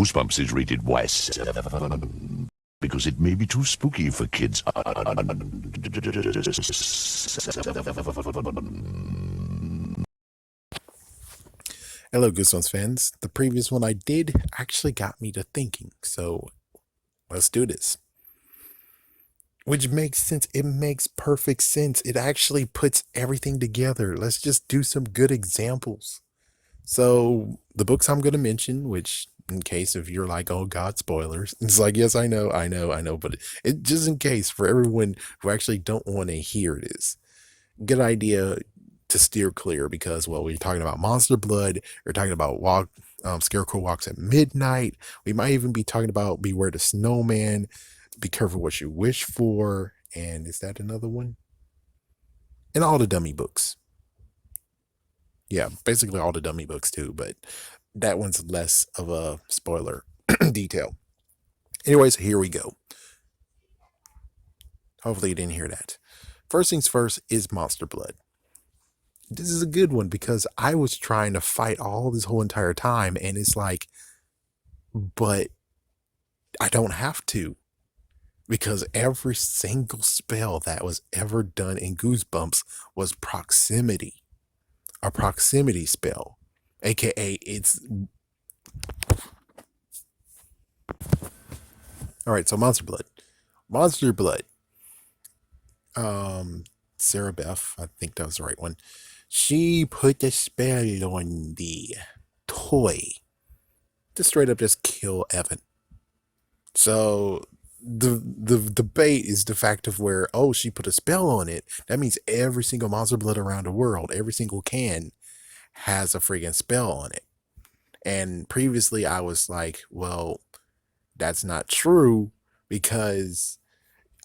Goosebumps is rated West because it may be too spooky for kids. Hello, Goosebumps fans. The previous one I did actually got me to thinking, so let's do this. Which makes sense. It makes perfect sense. It actually puts everything together. Let's just do some good examples. So, the books I'm going to mention, which in case if you're like, oh God, spoilers, it's like, yes, I know, but it just in case for everyone who actually don't want to hear this, good idea to steer clear because, well, we're talking about Monster Blood, we're talking about Scarecrow Walks at Midnight. We might even be talking about Beware the Snowman, Be Careful What You Wish For, and is that another one? And all the dummy books. Yeah, basically all the dummy books too, but that one's less of a spoiler detail. Anyways, here we go. Hopefully you didn't hear that. First things first is Monster Blood. This is a good one because I was trying to fight all this whole entire time, and it's like, but I don't have to because every single spell that was ever done in Goosebumps was proximity, a proximity spell, aka it's all right. So Monster Blood. Um, Sarah Beth, I think that was the right one. She put the spell on the toy to straight up just kill Evan. So the debate is the fact of where, oh, she put a spell on it. That means every single Monster Blood around the world, every single can has a friggin' spell on it. And previously I was like, well, that's not true because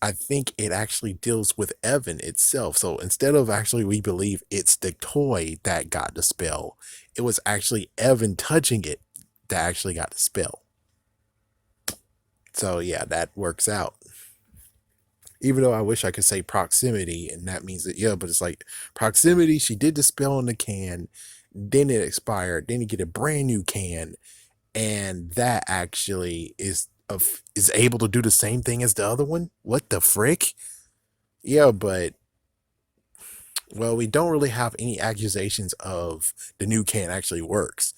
I think it actually deals with Evan itself. So instead of actually we believe it's the toy that got the spell, it was actually Evan touching it that actually got the spell. So yeah, that works out. Even though I wish I could say proximity, and that means that, yeah, but it's like proximity, she did the spell on the can, then it expired, then you get a brand new can, and that actually is able to do the same thing as the other one. What the frick? Yeah, but well, we don't really have any accusations of the new can actually works.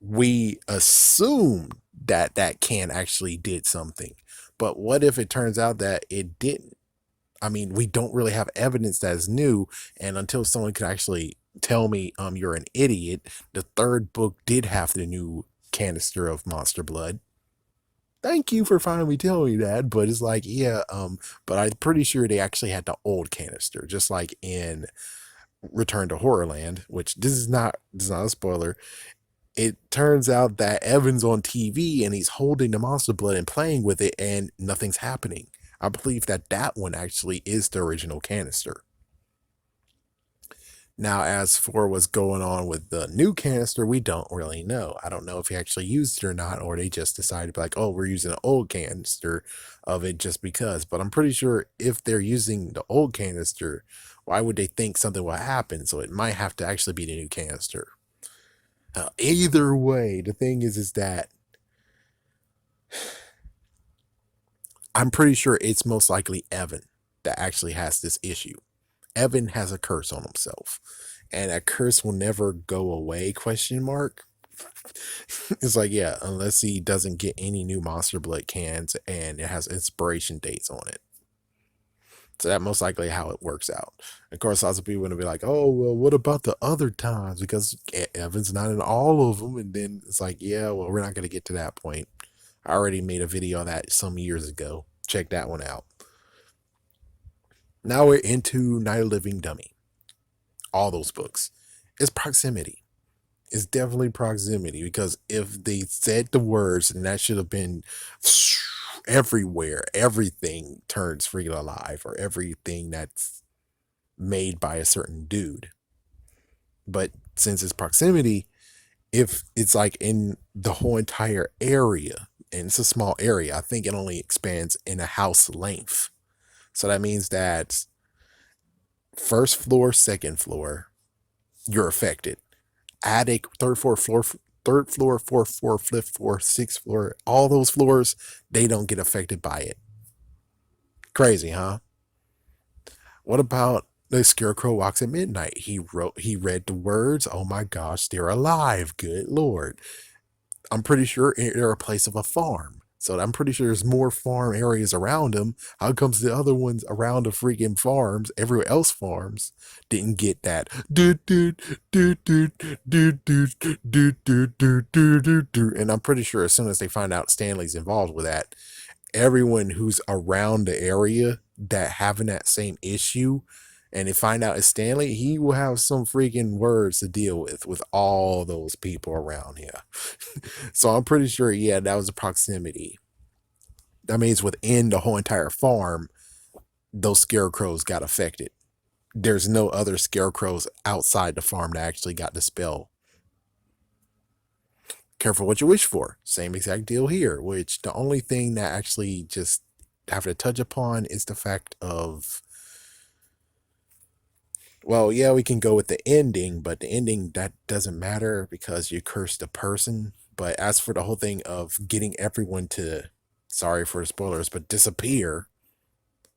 We assume that that can actually did something, but what if it turns out that it didn't? I mean, we don't really have evidence that is new, and until someone can actually tell me you're an idiot, the third book did have the new canister of Monster Blood. Thank you for finally telling me that, but it's like, yeah, but I'm pretty sure they actually had the old canister, just like in Return to Horrorland, which this is not a spoiler. It turns out that Evan's on TV and he's holding the Monster Blood and playing with it, and nothing's happening. I believe that that one actually is the original canister. Now, as for what's going on with the new canister, we don't really know. I don't know if he actually used it or not, or they just decided to be like, oh, we're using an old canister of it just because. But I'm pretty sure if they're using the old canister, why would they think something will happen? So it might have to actually be the new canister. Either way, the thing is that I'm pretty sure it's most likely Evan that actually has this issue. Evan has a curse on himself, and that curse will never go away, question mark. It's like, yeah, unless he doesn't get any new Monster Blood cans and it has expiration dates on it. So that most likely how it works out. Of course, lots of people are going to be like, oh, well, what about the other times? Because Evan's not in all of them. And then it's like, yeah, well, we're not going to get to that point. I already made a video on that some years ago. Check that one out. Now we're into Night of Living Dummy. All those books. It's proximity. It's definitely proximity because if they said the words, and that should have been everywhere, everything turns freaking alive, or everything that's made by a certain dude. But since it's proximity, if it's like in the whole entire area, and it's a small area, I think it only expands in a house length. So that means that first floor, second floor, you're affected. Attic, third, fourth floor, third floor, fourth floor, fifth floor, sixth floor, all those floors, they don't get affected by it. Crazy, huh? What about the scarecrow walks at midnight? He read the words, oh my gosh, they're alive. Good Lord. I'm pretty sure they're a place of a farm. So I'm pretty sure there's more farm areas around them. How comes the other ones around the freaking farms, everywhere else farms, didn't get that? And I'm pretty sure as soon as they find out Stanley's involved with that, everyone who's around the area that having that same issue and they find out it's Stanley, he will have some freaking words to deal with all those people around here. So I'm pretty sure, yeah, that was a proximity. That means within the whole entire farm, those scarecrows got affected. There's no other scarecrows outside the farm that actually got the spell. Careful what you wish for. Same exact deal here, which the only thing that actually just have to touch upon is the fact of, well, yeah, we can go with the ending, but the ending, that doesn't matter because you cursed a person. But as for the whole thing of getting everyone to, sorry for the spoilers, but disappear,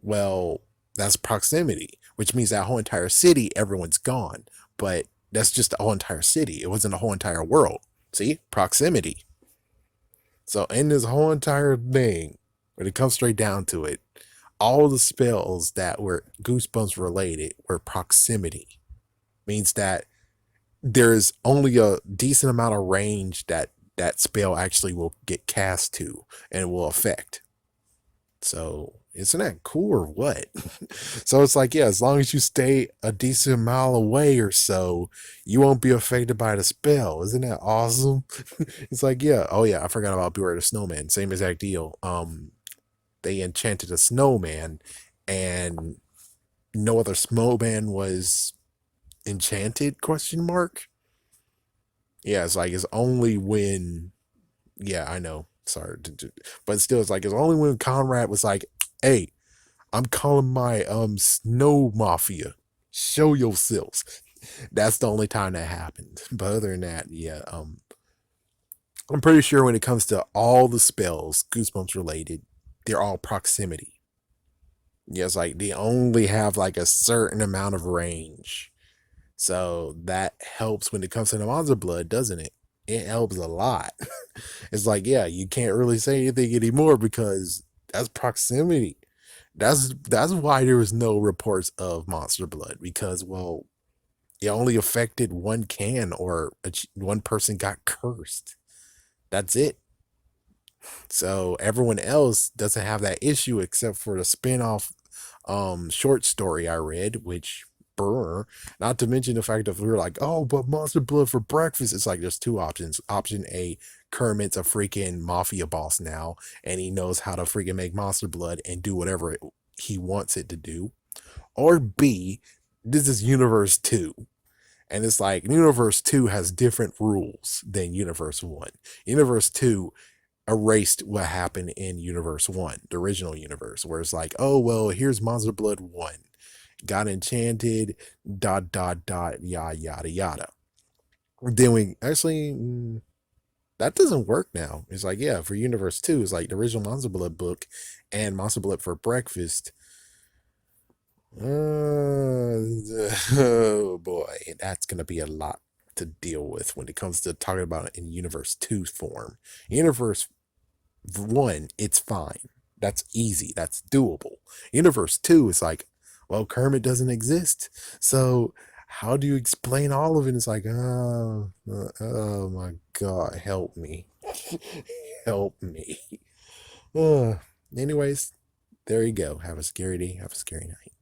well, that's proximity, which means that whole entire city, everyone's gone. But that's just the whole entire city. It wasn't the whole entire world. See? Proximity. So in this whole entire thing, when it comes straight down to it, all the spells that were Goosebumps related were proximity. Means that there's only a decent amount of range that that spell actually will get cast to and will affect. So isn't that cool or what? So it's like, yeah, as long as you stay a decent mile away or so, you won't be affected by the spell. Isn't that awesome? It's like, yeah, oh yeah, I forgot about Beware the Snowman. Same exact deal. They enchanted a snowman and no other snowman was enchanted, question mark. Yeah, it's like it's only when, yeah, I know, sorry, but still it's like it's only when Conrad was like, hey, I'm calling my snow mafia, show yourselves. That's the only time that happened. But other than that, yeah, I'm pretty sure when it comes to all the spells Goosebumps related, they're all proximity. Yeah, it's like they only have like a certain amount of range. So that helps when it comes to the monster blood, doesn't it? It helps a lot. It's like, yeah, you can't really say anything anymore because that's proximity. That's why there was no reports of monster blood because, well, it only affected one can or one person got cursed. That's it. So everyone else doesn't have that issue except for the spin-off short story I read, which brr, not to mention the fact that we were like, oh, but monster blood for breakfast. It's like there's two options. Option A, Kermit's a freaking mafia boss now, and he knows how to freaking make monster blood and do whatever he wants it to do. Or B, this is universe 2. And it's like universe 2 has different rules than universe 1. Universe 2 erased what happened in universe 1, the original universe, where it's like, oh, well, here's monster blood 1 got enchanted, dot dot dot, yada yada yada. Then we actually, that doesn't work now. It's like, yeah, for universe 2, it's like the original monster blood book and monster blood for breakfast. Oh boy, that's gonna be a lot to deal with when it comes to talking about it in universe 2 form. Universe 1, it's fine. That's easy. That's doable. Universe 2 is like, well, Kermit doesn't exist. So how do you explain all of it? It's like, oh my God, help me. Help me. Anyways, there you go. Have a scary day. Have a scary night.